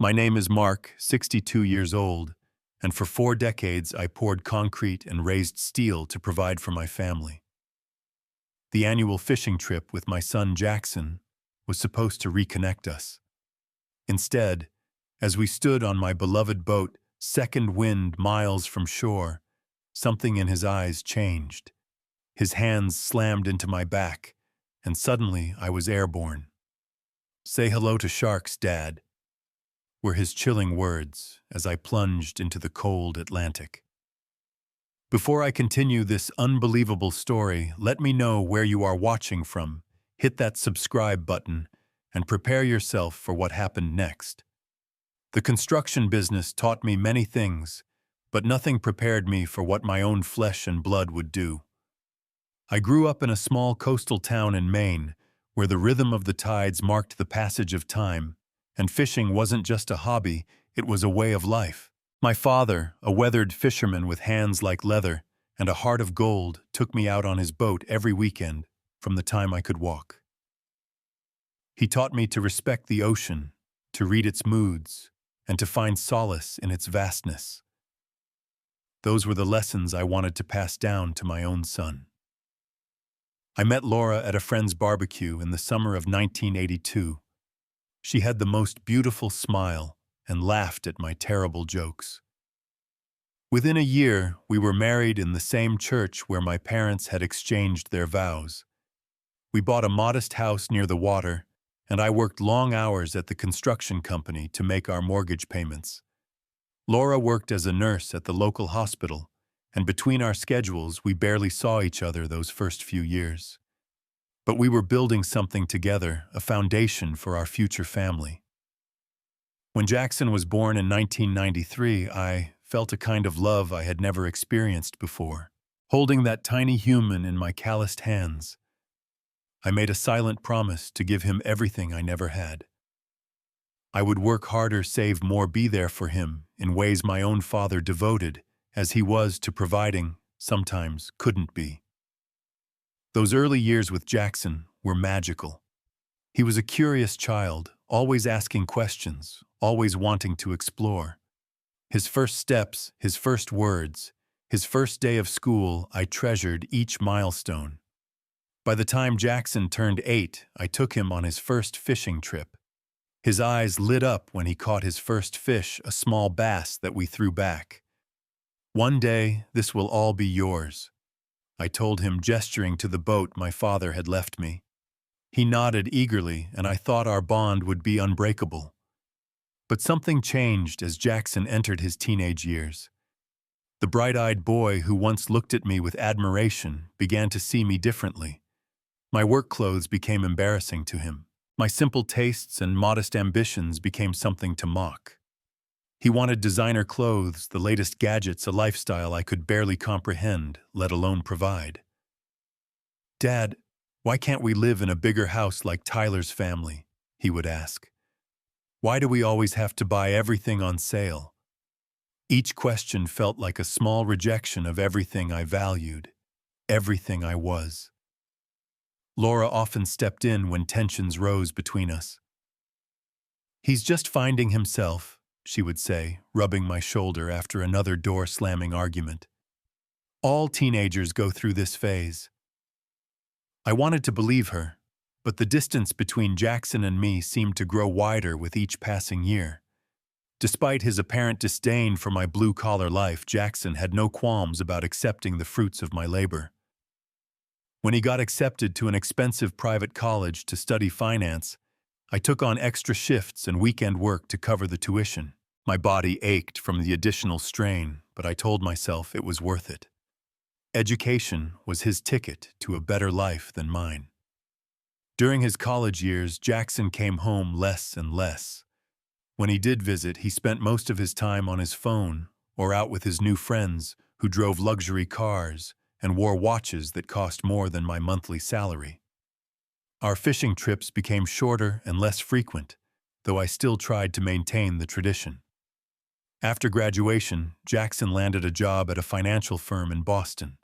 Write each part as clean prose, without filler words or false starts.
My name is Mark, 62 years old, and for 4 decades I poured concrete and raised steel to provide for my family. The annual fishing trip with my son Jackson was supposed to reconnect us. Instead, as we stood on my beloved boat, second wind miles from shore, something in his eyes changed. His hands slammed into my back, and suddenly I was airborne. "Say hello to sharks, Dad," were his chilling words as I plunged into the cold Atlantic. Before I continue this unbelievable story, let me know where you are watching from. Hit that subscribe button and prepare yourself for what happened next. The construction business taught me many things, but nothing prepared me for what my own flesh and blood would do. I grew up in a small coastal town in Maine, where the rhythm of the tides marked the passage of time, and fishing wasn't just a hobby, it was a way of life. My father, a weathered fisherman with hands like leather and a heart of gold, took me out on his boat every weekend from the time I could walk. He taught me to respect the ocean, to read its moods, and to find solace in its vastness. Those were the lessons I wanted to pass down to my own son. I met Laura at a friend's barbecue in the summer of 1982. She had the most beautiful smile and laughed at my terrible jokes. Within a year, we were married in the same church where my parents had exchanged their vows. We bought a modest house near the water, and I worked long hours at the construction company to make our mortgage payments. Laura worked as a nurse at the local hospital, and between our schedules, we barely saw each other those first few years. But we were building something together, a foundation for our future family. When Jackson was born in 1993, I felt a kind of love I had never experienced before. Holding that tiny human in my calloused hands, I made a silent promise to give him everything I never had. I would work harder, save more, be there for him in ways my own father, devoted as he was to providing, sometimes couldn't be. Those early years with Jackson were magical. He was a curious child, always asking questions, always wanting to explore. His first steps, his first words, his first day of school, I treasured each milestone. By the time Jackson turned 8, I took him on his first fishing trip. His eyes lit up when he caught his first fish, a small bass that we threw back. "One day, this will all be yours," I told him, gesturing to the boat my father had left me. He nodded eagerly, and I thought our bond would be unbreakable. But something changed as Jackson entered his teenage years. The bright-eyed boy who once looked at me with admiration began to see me differently. My work clothes became embarrassing to him. My simple tastes and modest ambitions became something to mock. He wanted designer clothes, the latest gadgets, a lifestyle I could barely comprehend, let alone provide. "Dad, why can't we live in a bigger house like Tyler's family?" he would ask. "Why do we always have to buy everything on sale?" Each question felt like a small rejection of everything I valued, everything I was. Laura often stepped in when tensions rose between us. "He's just finding himself," she would say, rubbing my shoulder after another door-slamming argument. "All teenagers go through this phase." I wanted to believe her, but the distance between Jackson and me seemed to grow wider with each passing year. Despite his apparent disdain for my blue-collar life, Jackson had no qualms about accepting the fruits of my labor. When he got accepted to an expensive private college to study finance, I took on extra shifts and weekend work to cover the tuition. My body ached from the additional strain, but I told myself it was worth it. Education was his ticket to a better life than mine. During his college years, Jackson came home less and less. When he did visit, he spent most of his time on his phone or out with his new friends who drove luxury cars and wore watches that cost more than my monthly salary. Our fishing trips became shorter and less frequent, though I still tried to maintain the tradition. After graduation, Jackson landed a job at a financial firm in Boston.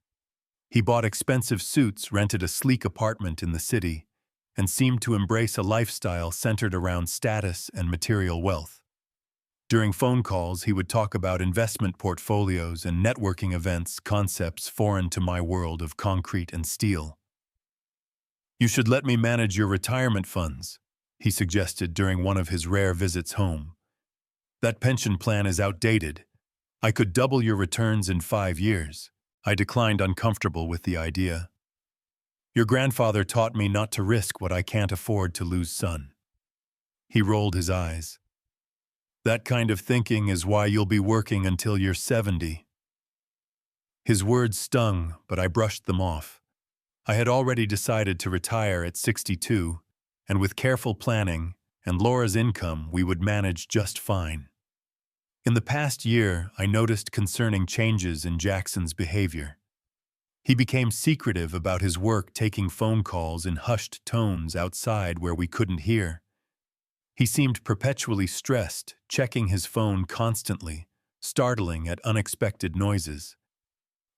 He bought expensive suits, rented a sleek apartment in the city, and seemed to embrace a lifestyle centered around status and material wealth. During phone calls, he would talk about investment portfolios and networking events, concepts foreign to my world of concrete and steel. "You should let me manage your retirement funds," he suggested during one of his rare visits home. "That pension plan is outdated. I could double your returns in 5 years." I declined, uncomfortable with the idea. "Your grandfather taught me not to risk what I can't afford to lose, son." He rolled his eyes. "That kind of thinking is why you'll be working until you're 70. His words stung, but I brushed them off. I had already decided to retire at 62, and with careful planning and Laura's income, we would manage just fine. In the past year, I noticed concerning changes in Jackson's behavior. He became secretive about his work, taking phone calls in hushed tones outside where we couldn't hear. He seemed perpetually stressed, checking his phone constantly, startling at unexpected noises.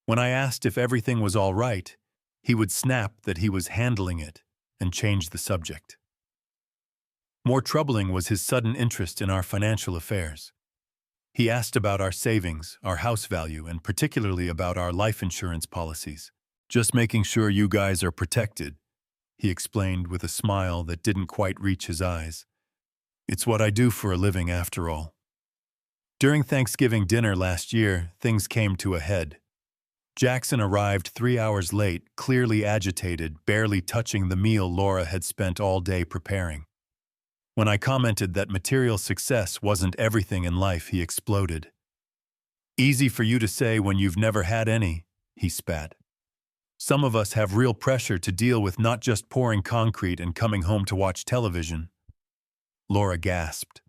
When I asked if everything was all right, he would snap that he was handling it and change the subject. More troubling was his sudden interest in our financial affairs. He asked about our savings, our house value, and particularly about our life insurance policies. "Just making sure you guys are protected," he explained with a smile that didn't quite reach his eyes. "It's what I do for a living, after all." During Thanksgiving dinner last year, things came to a head. Jackson arrived 3 hours late, clearly agitated, barely touching the meal Laura had spent all day preparing. When I commented that material success wasn't everything in life, he exploded. "Easy for you to say when you've never had any," he spat. "Some of us have real pressure to deal with, not just pouring concrete and coming home to watch television." Laura gasped.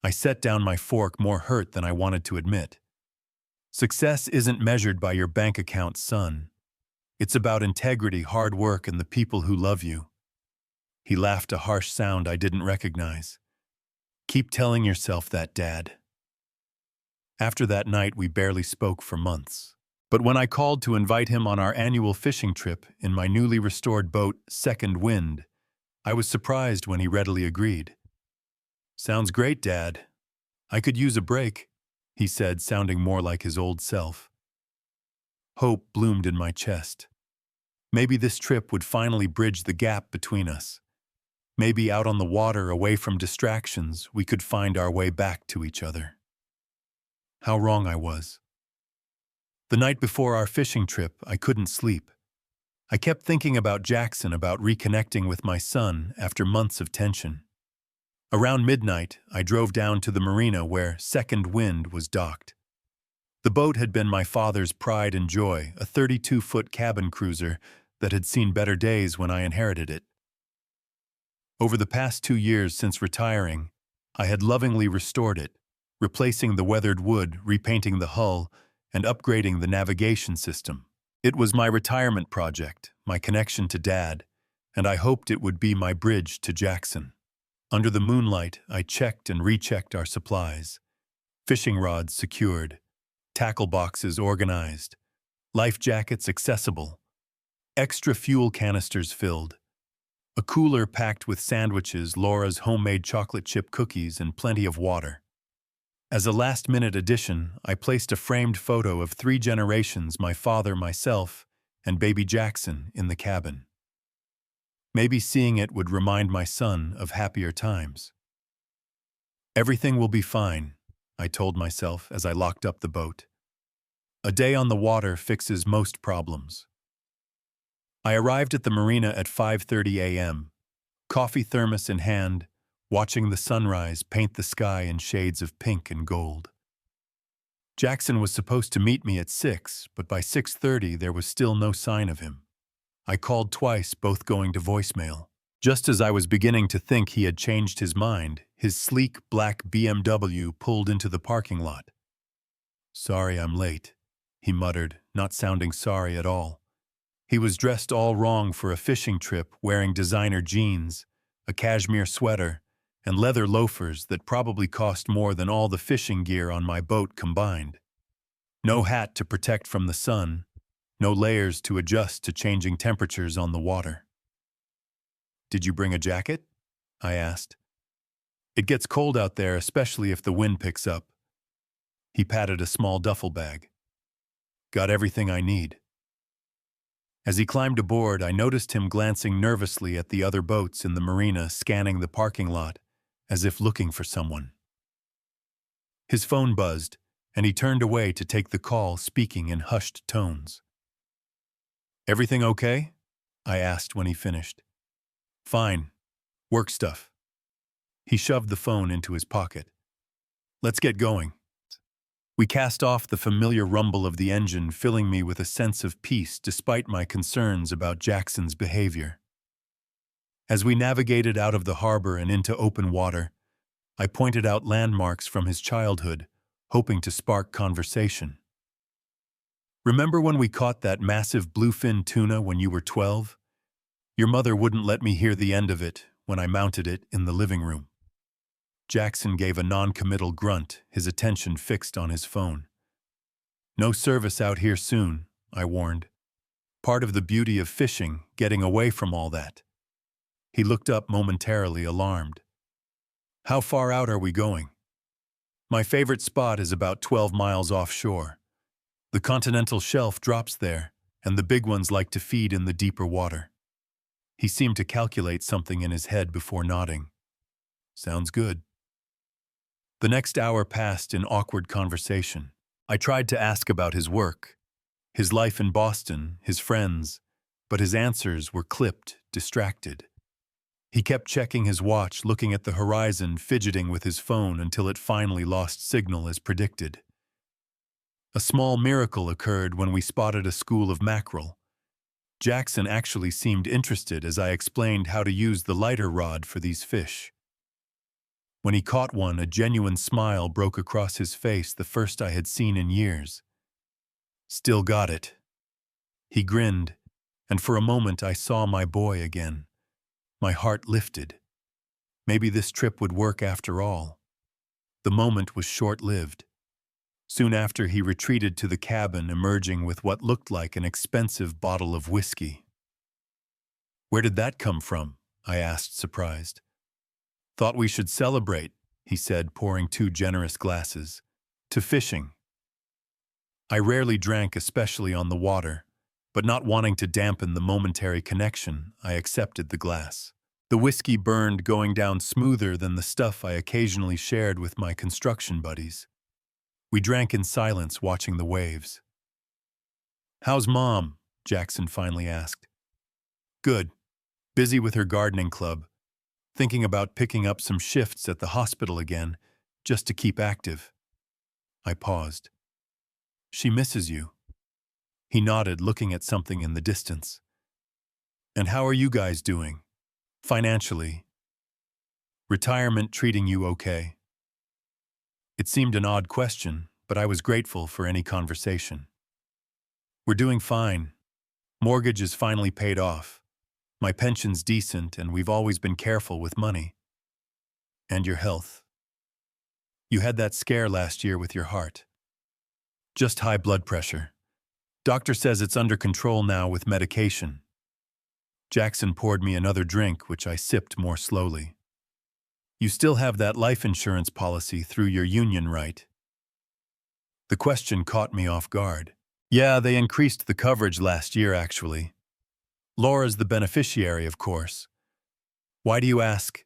I set down my fork, more hurt than I wanted to admit. "Success isn't measured by your bank account, son. It's about integrity, hard work, and the people who love you." He laughed, a harsh sound I didn't recognize. "Keep telling yourself that, Dad." After that night, we barely spoke for months. But when I called to invite him on our annual fishing trip in my newly restored boat, Second Wind, I was surprised when he readily agreed. "Sounds great, Dad. I could use a break," he said, sounding more like his old self. Hope bloomed in my chest. Maybe this trip would finally bridge the gap between us. Maybe out on the water, away from distractions, we could find our way back to each other. How wrong I was. The night before our fishing trip, I couldn't sleep. I kept thinking about Jackson, about reconnecting with my son after months of tension. Around midnight, I drove down to the marina where Second Wind was docked. The boat had been my father's pride and joy, a 32-foot cabin cruiser that had seen better days when I inherited it. Over the past 2 years since retiring, I had lovingly restored it, replacing the weathered wood, repainting the hull, and upgrading the navigation system. It was my retirement project, my connection to Dad, and I hoped it would be my bridge to Jackson. Under the moonlight, I checked and rechecked our supplies. Fishing rods secured, tackle boxes organized, life jackets accessible, extra fuel canisters filled, a cooler packed with sandwiches, Laura's homemade chocolate chip cookies, and plenty of water. As a last-minute addition, I placed a framed photo of 3 generations, my father, myself, and baby Jackson, in the cabin. Maybe seeing it would remind my son of happier times. "Everything will be fine," I told myself as I locked up the boat. "A day on the water fixes most problems." I arrived at the marina at 5:30 a.m., coffee thermos in hand, watching the sunrise paint the sky in shades of pink and gold. Jackson was supposed to meet me at 6, but by 6:30 there was still no sign of him. I called twice, both going to voicemail. Just as I was beginning to think he had changed his mind, his sleek black BMW pulled into the parking lot. "Sorry I'm late," he muttered, not sounding sorry at all. He was dressed all wrong for a fishing trip, wearing designer jeans, a cashmere sweater, and leather loafers that probably cost more than all the fishing gear on my boat combined. No hat to protect from the sun, no layers to adjust to changing temperatures on the water. "Did you bring a jacket?" I asked. It gets cold out there, especially if the wind picks up. He patted a small duffel bag. Got everything I need. As he climbed aboard, I noticed him glancing nervously at the other boats in the marina, scanning the parking lot, as if looking for someone. His phone buzzed, and he turned away to take the call, speaking in hushed tones. "Everything okay?" I asked when he finished. "Fine. Work stuff." He shoved the phone into his pocket. "Let's get going." We cast off, the familiar rumble of the engine filling me with a sense of peace despite my concerns about Jackson's behavior. As we navigated out of the harbor and into open water, I pointed out landmarks from his childhood, hoping to spark conversation. "Remember when we caught that massive bluefin tuna when you were 12? Your mother wouldn't let me hear the end of it when I mounted it in the living room." Jackson gave a non-committal grunt, his attention fixed on his phone. "No service out here soon," I warned. "Part of the beauty of fishing, getting away from all that." He looked up momentarily, alarmed. "How far out are we going?" "My favorite spot is about 12 miles offshore. The continental shelf drops there, and the big ones like to feed in the deeper water." He seemed to calculate something in his head before nodding. "Sounds good." The next hour passed in awkward conversation. I tried to ask about his work, his life in Boston, his friends, but his answers were clipped, distracted. He kept checking his watch, looking at the horizon, fidgeting with his phone until it finally lost signal as predicted. A small miracle occurred when we spotted a school of mackerel. Jackson actually seemed interested as I explained how to use the lighter rod for these fish. When he caught one, a genuine smile broke across his face, the first I had seen in years. "Still got it." He grinned, and for a moment I saw my boy again. My heart lifted. Maybe this trip would work after all. The moment was short-lived. Soon after, he retreated to the cabin, emerging with what looked like an expensive bottle of whiskey. "Where did that come from?" I asked, surprised. "Thought we should celebrate," he said, pouring 2 generous glasses. "To fishing." I rarely drank, especially on the water, but not wanting to dampen the momentary connection, I accepted the glass. The whiskey burned, going down smoother than the stuff I occasionally shared with my construction buddies. We drank in silence, watching the waves. "How's Mom?" Jackson finally asked. "Good. Busy with her gardening club. Thinking about picking up some shifts at the hospital again, just to keep active." I paused. "She misses you." He nodded, looking at something in the distance. "And how are you guys doing? Financially? Retirement treating you okay?" It seemed an odd question, but I was grateful for any conversation. "We're doing fine. Mortgage is finally paid off. My pension's decent, and we've always been careful with money." "And your health? You had that scare last year with your heart." "Just high blood pressure. Doctor says it's under control now with medication." Jackson poured me another drink, which I sipped more slowly. "You still have that life insurance policy through your union, right?" The question caught me off guard. "Yeah, they increased the coverage last year, actually. Laura's the beneficiary, of course." "Why do you ask?"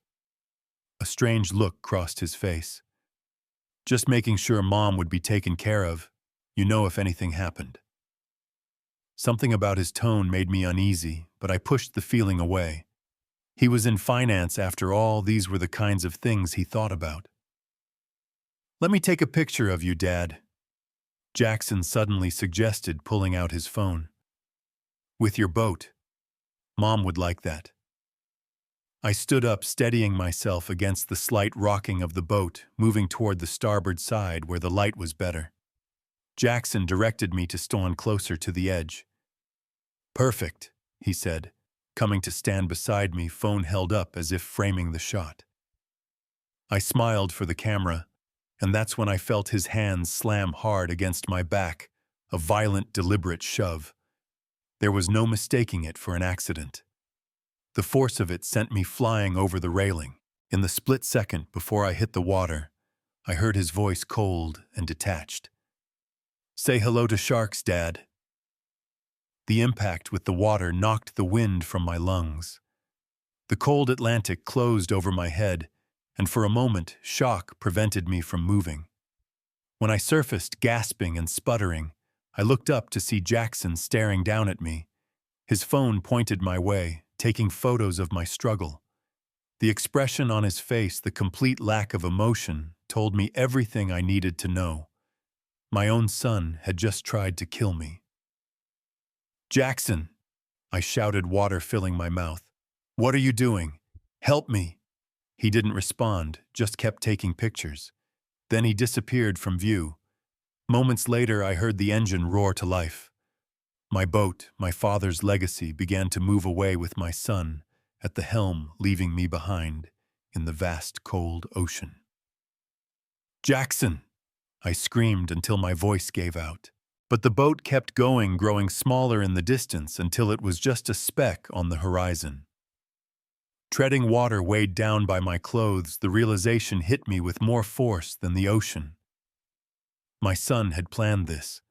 A strange look crossed his face. "Just making sure Mom would be taken care of, if anything happened." Something about his tone made me uneasy, but I pushed the feeling away. He was in finance after all, these were the kinds of things he thought about. "Let me take a picture of you, Dad," Jackson suddenly suggested, pulling out his phone. "With your boat. Mom would like that." I stood up, steadying myself against the slight rocking of the boat, moving toward the starboard side where the light was better. Jackson directed me to stand closer to the edge. "Perfect," he said, coming to stand beside me, phone held up as if framing the shot. I smiled for the camera, and that's when I felt his hands slam hard against my back, a violent, deliberate shove. There was no mistaking it for an accident. The force of it sent me flying over the railing. In the split second before I hit the water, I heard his voice cold and detached. "Say hello to sharks, Dad." The impact with the water knocked the wind from my lungs. The cold Atlantic closed over my head, and for a moment, shock prevented me from moving. When I surfaced, gasping and sputtering, I looked up to see Jackson staring down at me. His phone pointed my way, taking photos of my struggle. The expression on his face, the complete lack of emotion, told me everything I needed to know. My own son had just tried to kill me. "Jackson!" I shouted, water filling my mouth. "What are you doing? Help me!" He didn't respond, just kept taking pictures. Then he disappeared from view. Moments later, I heard the engine roar to life. My boat, my father's legacy, began to move away with my son at the helm, leaving me behind in the vast, cold ocean. "Jackson!" I screamed until my voice gave out. But the boat kept going, growing smaller in the distance until it was just a speck on the horizon. Treading water weighed down by my clothes, the realization hit me with more force than the ocean. My son had planned this.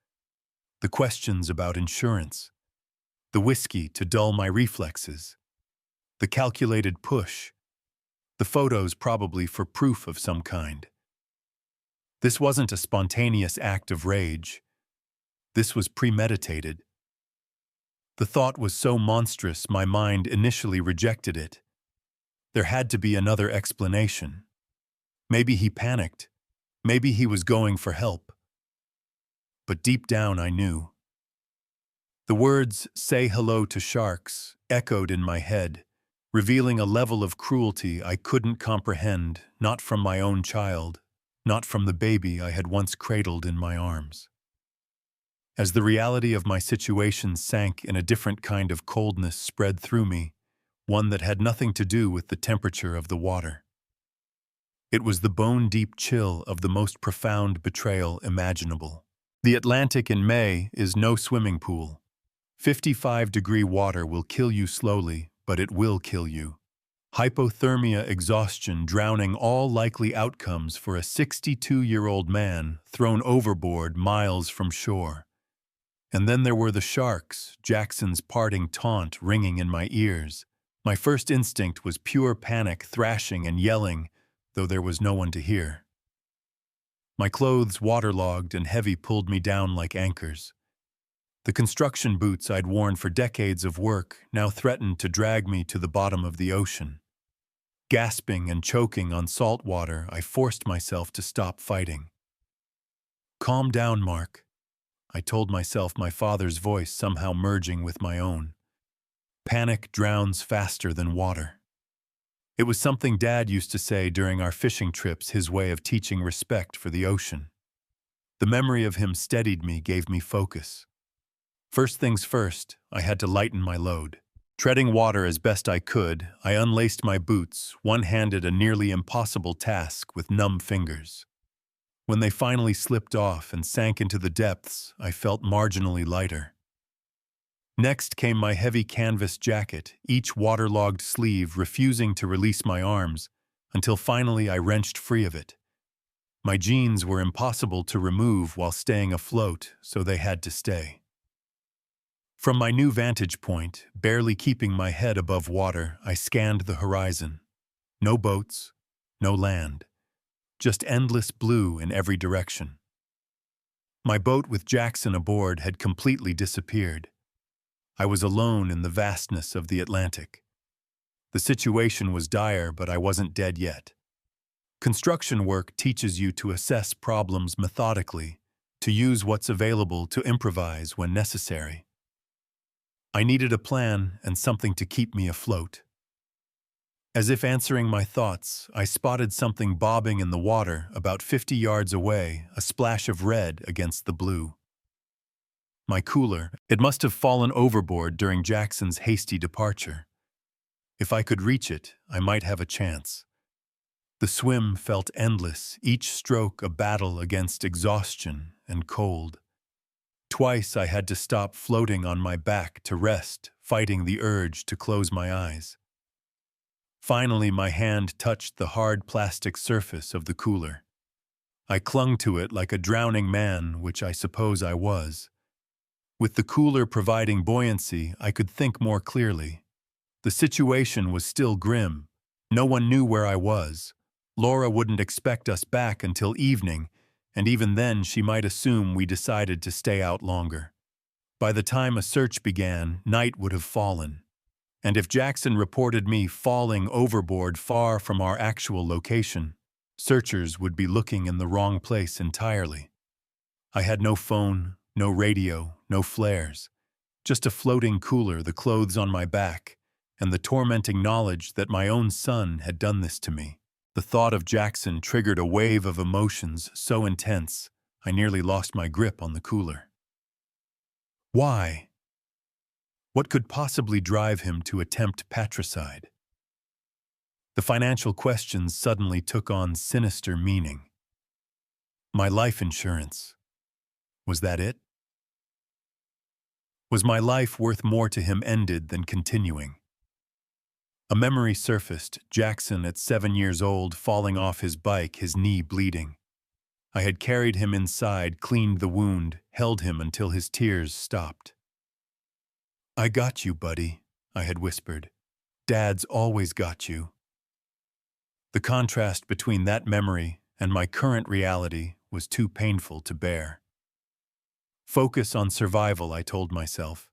The questions about insurance, the whiskey to dull my reflexes, the calculated push, the photos probably for proof of some kind. This wasn't a spontaneous act of rage. This was premeditated. The thought was so monstrous, my mind initially rejected it. There had to be another explanation. Maybe he panicked. Maybe he was going for help. But deep down I knew. The words, "say hello to sharks," echoed in my head, revealing a level of cruelty I couldn't comprehend, not from my own child, not from the baby I had once cradled in my arms. As the reality of my situation sank in a different kind of coldness spread through me, one that had nothing to do with the temperature of the water. It was the bone-deep chill of the most profound betrayal imaginable. The Atlantic in May is no swimming pool. 55-degree water will kill you slowly, but it will kill you. Hypothermia, exhaustion, drowning, all likely outcomes for a 62-year-old man thrown overboard miles from shore. And then there were the sharks, Jackson's parting taunt ringing in my ears. My first instinct was pure panic, thrashing and yelling, though there was no one to hear. My clothes, waterlogged and heavy, pulled me down like anchors. The construction boots I'd worn for decades of work now threatened to drag me to the bottom of the ocean. Gasping and choking on salt water, I forced myself to stop fighting. "Calm down, Mark," I told myself, my father's voice somehow merging with my own. "Panic drowns faster than water." It was something Dad used to say during our fishing trips, his way of teaching respect for the ocean. The memory of him steadied me, gave me focus. First things first, I had to lighten my load. Treading water as best I could, I unlaced my boots, one-handed, a nearly impossible task with numb fingers. When they finally slipped off and sank into the depths, I felt marginally lighter. Next came my heavy canvas jacket, each waterlogged sleeve refusing to release my arms, until finally I wrenched free of it. My jeans were impossible to remove while staying afloat, so they had to stay. From my new vantage point, barely keeping my head above water, I scanned the horizon. No boats, no land. Just endless blue in every direction. My boat with Jackson aboard had completely disappeared. I was alone in the vastness of the Atlantic. The situation was dire, but I wasn't dead yet. Construction work teaches you to assess problems methodically, to use what's available, to improvise when necessary. I needed a plan and something to keep me afloat. As if answering my thoughts, I spotted something bobbing in the water about 50 yards away, a splash of red against the blue. My cooler. It must have fallen overboard during Jackson's hasty departure. If I could reach it, I might have a chance. The swim felt endless, each stroke a battle against exhaustion and cold. Twice I had to stop floating on my back to rest, fighting the urge to close my eyes. Finally, my hand touched the hard plastic surface of the cooler. I clung to it like a drowning man, which I suppose I was. With the cooler providing buoyancy, I could think more clearly. The situation was still grim. No one knew where I was. Laura wouldn't expect us back until evening, and even then she might assume we decided to stay out longer. By the time a search began, night would have fallen. And if Jackson reported me falling overboard far from our actual location, searchers would be looking in the wrong place entirely. I had no phone, no radio, no flares. Just a floating cooler, the clothes on my back, and the tormenting knowledge that my own son had done this to me. The thought of Jackson triggered a wave of emotions so intense, I nearly lost my grip on the cooler. Why? What could possibly drive him to attempt patricide? The financial questions suddenly took on sinister meaning. My life insurance. Was that it? Was my life worth more to him ended than continuing? A memory surfaced, Jackson at 7 years old, falling off his bike, his knee bleeding. I had carried him inside, cleaned the wound, held him until his tears stopped. "I got you, buddy," I had whispered. "Dad's always got you." The contrast between that memory and my current reality was too painful to bear. Focus on survival, I told myself.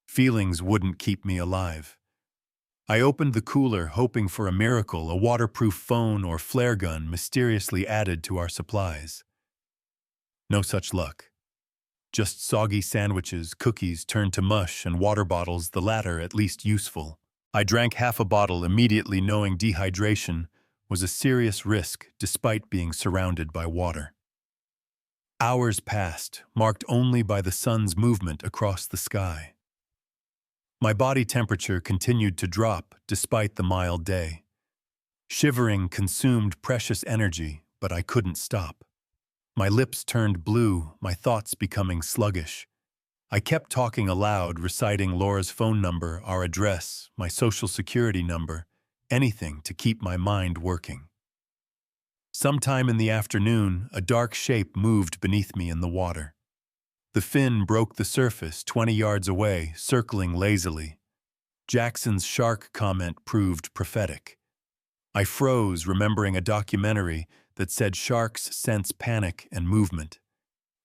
Feelings wouldn't keep me alive. I opened the cooler, hoping for a miracle, a waterproof phone or flare gun mysteriously added to our supplies. No such luck. Just soggy sandwiches, cookies turned to mush, and water bottles, the latter at least useful. I drank half a bottle immediately, knowing dehydration was a serious risk despite being surrounded by water. Hours passed, marked only by the sun's movement across the sky. My body temperature continued to drop despite the mild day. Shivering consumed precious energy, but I couldn't stop. My lips turned blue, my thoughts becoming sluggish. I kept talking aloud, reciting Laura's phone number, our address, my social security number, anything to keep my mind working. Sometime in the afternoon, a dark shape moved beneath me in the water. The fin broke the surface 20 yards away, circling lazily. Jackson's shark comment proved prophetic. I froze, remembering a documentary that said sharks sense panic and movement.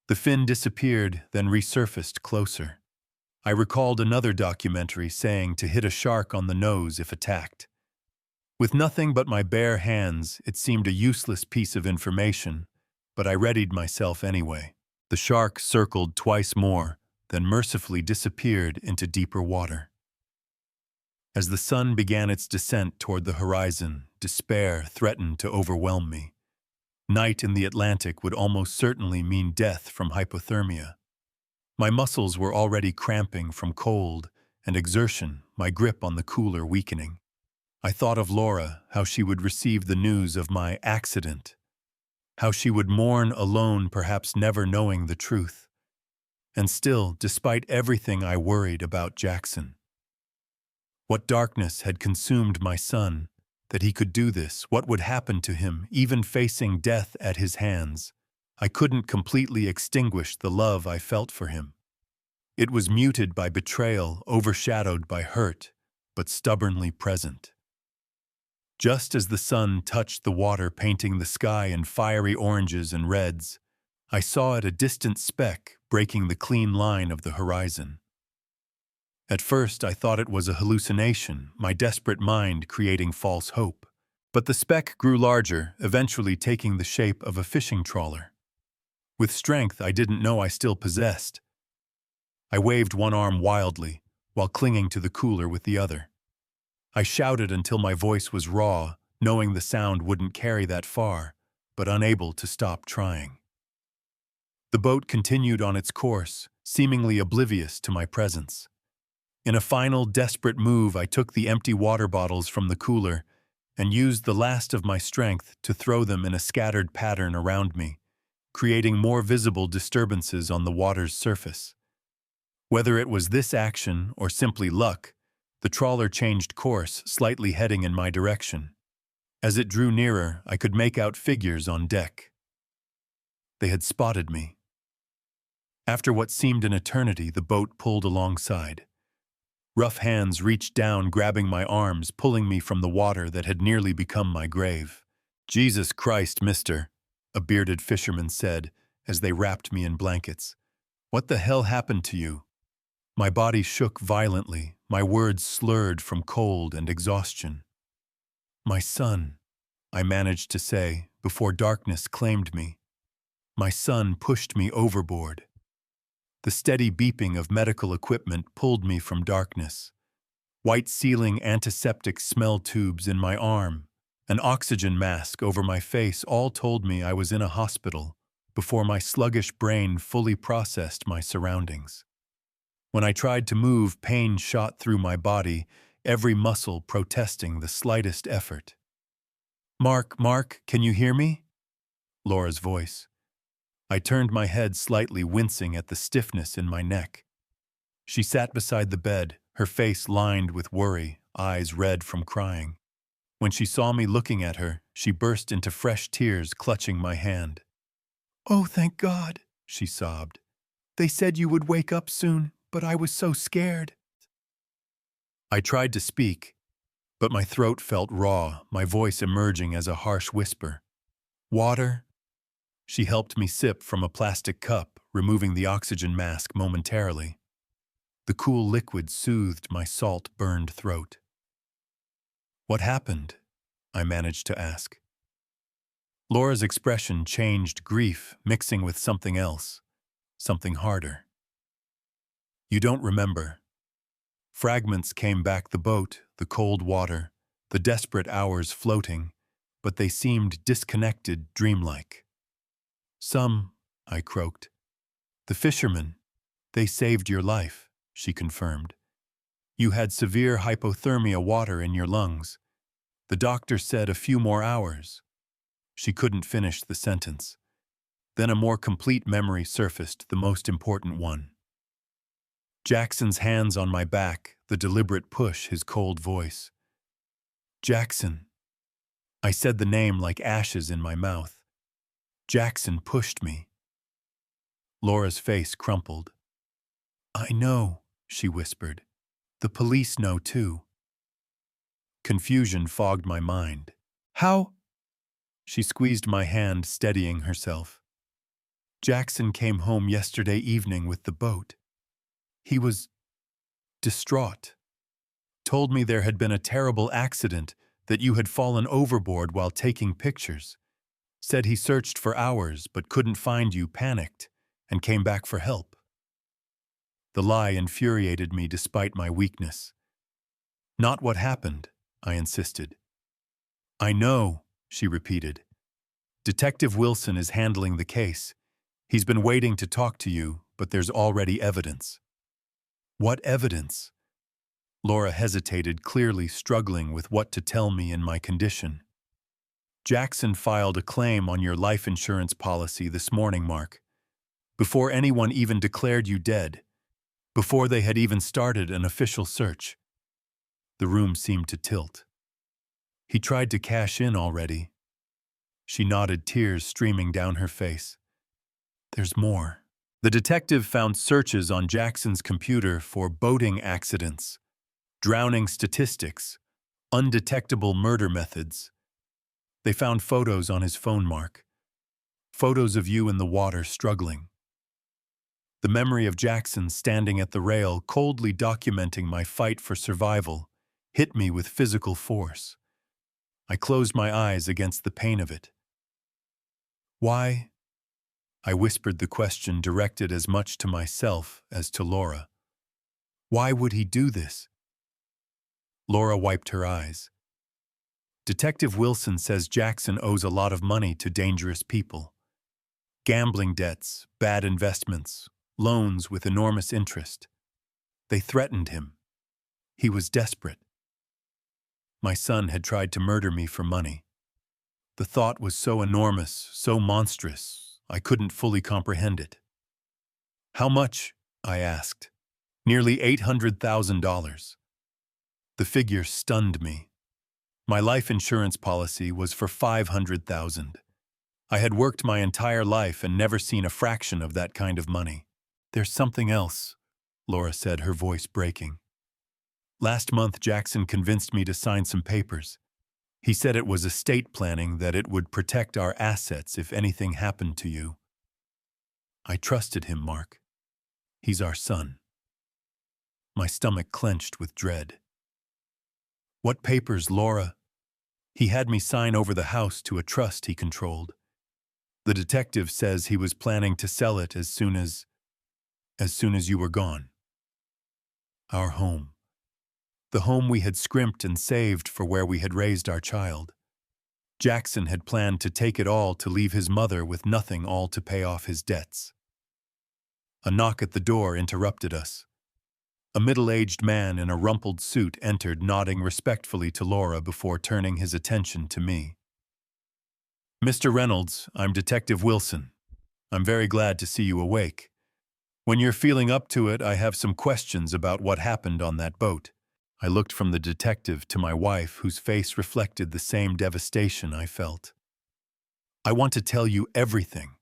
The fin disappeared, then resurfaced closer. I recalled another documentary saying to hit a shark on the nose if attacked. With nothing but my bare hands, it seemed a useless piece of information, but I readied myself anyway. The shark circled twice more, then mercifully disappeared into deeper water. As the sun began its descent toward the horizon, despair threatened to overwhelm me. Night in the Atlantic would almost certainly mean death from hypothermia. My muscles were already cramping from cold and exertion, my grip on the cooler weakening. I thought of Laura, how she would receive the news of my accident, how she would mourn alone, perhaps never knowing the truth. And still, despite everything, I worried about Jackson. What darkness had consumed my son, that he could do this? What would happen to him, even facing death at his hands? I couldn't completely extinguish the love I felt for him. It was muted by betrayal, overshadowed by hurt, but stubbornly present. Just as the sun touched the water, painting the sky in fiery oranges and reds, I saw it, a distant speck breaking the clean line of the horizon. At first, I thought it was a hallucination, my desperate mind creating false hope. But the speck grew larger, eventually taking the shape of a fishing trawler. With strength I didn't know I still possessed, I waved one arm wildly, while clinging to the cooler with the other. I shouted until my voice was raw, knowing the sound wouldn't carry that far, but unable to stop trying. The boat continued on its course, seemingly oblivious to my presence. In a final, desperate move, I took the empty water bottles from the cooler and used the last of my strength to throw them in a scattered pattern around me, creating more visible disturbances on the water's surface. Whether it was this action or simply luck, The trawler changed course, slightly heading in my direction. As it drew nearer, I could make out figures on deck. They had spotted me. After what seemed an eternity, the boat pulled alongside. Rough hands reached down, grabbing my arms, pulling me from the water that had nearly become my grave. "Jesus Christ, mister," a bearded fisherman said as they wrapped me in blankets. "What the hell happened to you?" My body shook violently, my words slurred from cold and exhaustion. "My son," I managed to say before darkness claimed me. My son pushed me overboard. The steady beeping of medical equipment pulled me from darkness. White-sealing antiseptic smell tubes in my arm, an oxygen mask over my face all told me I was in a hospital before my sluggish brain fully processed my surroundings. When I tried to move, pain shot through my body, every muscle protesting the slightest effort. Mark, can you hear me?" Laura's voice. I turned my head slightly, wincing at the stiffness in my neck. She sat beside the bed, her face lined with worry, eyes red from crying. When she saw me looking at her, she burst into fresh tears, clutching my hand. "Oh, thank God," she sobbed. "They said you would wake up soon, but I was so scared." I tried to speak, but my throat felt raw, my voice emerging as a harsh whisper. "Water?" She helped me sip from a plastic cup, removing the oxygen mask momentarily. The cool liquid soothed my salt-burned throat. "What happened?" I managed to ask. Laura's expression changed, grief mixing with something else, something harder. "You don't remember." Fragments came back: the boat, the cold water, the desperate hours floating, but they seemed disconnected, dreamlike. "Some," I croaked. "The fishermen, they saved your life," she confirmed. "You had severe hypothermia, water in your lungs. The doctor said a few more hours." She couldn't finish the sentence. Then a more complete memory surfaced, the most important one. Jackson's hands on my back, the deliberate push, his cold voice. "Jackson." I said the name like ashes in my mouth. Jackson pushed me. Laura's face crumpled. "I know," she whispered. "The police know too." Confusion fogged my mind. "How?" She squeezed my hand, steadying herself. "Jackson came home yesterday evening with the boat. He was distraught. Told me there had been a terrible accident, that you had fallen overboard while taking pictures. Said he searched for hours but couldn't find you, panicked, and came back for help." The lie infuriated me despite my weakness. "Not what happened," I insisted. "I know," she repeated. "Detective Wilson is handling the case. He's been waiting to talk to you, but there's already evidence." "What evidence?" Laura hesitated, clearly struggling with what to tell me in my condition. "Jackson filed a claim on your life insurance policy this morning, Mark. Before anyone even declared you dead. Before they had even started an official search." The room seemed to tilt. "He tried to cash in already." She nodded, tears streaming down her face. "There's more." The detective found searches on Jackson's computer for boating accidents, drowning statistics, undetectable murder methods. They found photos on his phone, Mark. Photos of you in the water, struggling. The memory of Jackson standing at the rail, coldly documenting my fight for survival, hit me with physical force. I closed my eyes against the pain of it. "Why?" I whispered, the question directed as much to myself as to Laura. "Why would he do this?" Laura wiped her eyes. "Detective Wilson says Jackson owes a lot of money to dangerous people. Gambling debts, bad investments, loans with enormous interest. They threatened him. He was desperate. My son had tried to murder me for money. The thought was so enormous, so monstrous, I couldn't fully comprehend it." "How much?" I asked. "Nearly $800,000. The figure stunned me. My life insurance policy was for $500,000. I had worked my entire life and never seen a fraction of that kind of money. "There's something else," Laura said, her voice breaking. "Last month, Jackson convinced me to sign some papers. He said it was estate planning, that it would protect our assets if anything happened to you. I trusted him, Mark. He's our son." My stomach clenched with dread. "What papers, Laura?" "He had me sign over the house to a trust he controlled. The detective says he was planning to sell it as soon as you were gone." Our home. The home we had scrimped and saved for where we had raised our child. Jackson had planned to take it all to leave his mother with nothing, all to pay off his debts. A knock at the door interrupted us. A middle-aged man in a rumpled suit entered, nodding respectfully to Laura before turning his attention to me. "Mr. Reynolds, I'm Detective Wilson. I'm very glad to see you awake. When you're feeling up to it, I have some questions about what happened on that boat." I looked from the detective to my wife, whose face reflected the same devastation I felt. "I want to tell you everything,"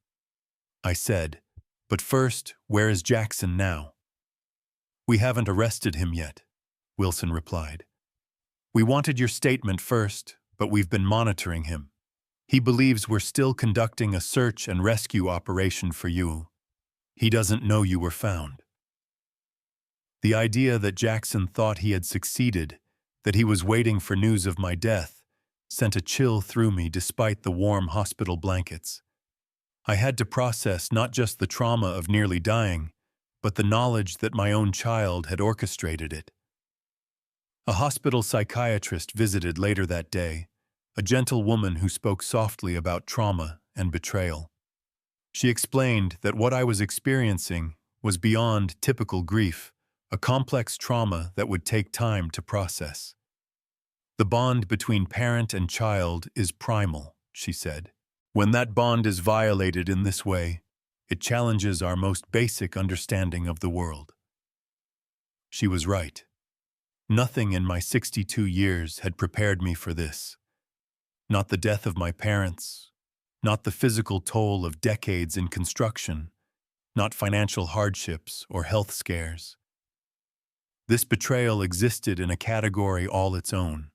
I said. "But first, where is Jackson now?" "We haven't arrested him yet," Wilson replied. "We wanted your statement first, but we've been monitoring him. He believes we're still conducting a search and rescue operation for you. He doesn't know you were found." The idea that Jackson thought he had succeeded, that he was waiting for news of my death, sent a chill through me despite the warm hospital blankets. I had to process not just the trauma of nearly dying, but the knowledge that my own child had orchestrated it. A hospital psychiatrist visited later that day, a gentle woman who spoke softly about trauma and betrayal. She explained that what I was experiencing was beyond typical grief, a complex trauma that would take time to process. "The bond between parent and child is primal," she said. "When that bond is violated in this way, it challenges our most basic understanding of the world." She was right. Nothing in my 62 years had prepared me for this. Not the death of my parents, not the physical toll of decades in construction, not financial hardships or health scares. This betrayal existed in a category all its own.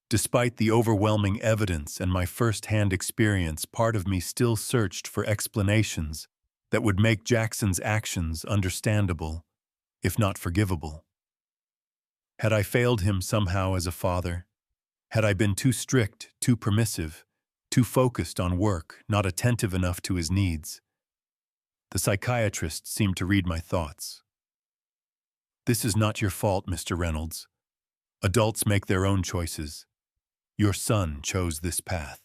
Despite the overwhelming evidence and my first-hand experience, part of me still searched for explanations that would make Jackson's actions understandable, if not forgivable. Had I failed him somehow as a father? Had I been too strict, too permissive, too focused on work, not attentive enough to his needs? The psychiatrist seemed to read my thoughts. "This is not your fault, Mr. Reynolds. Adults make their own choices. Your son chose this path."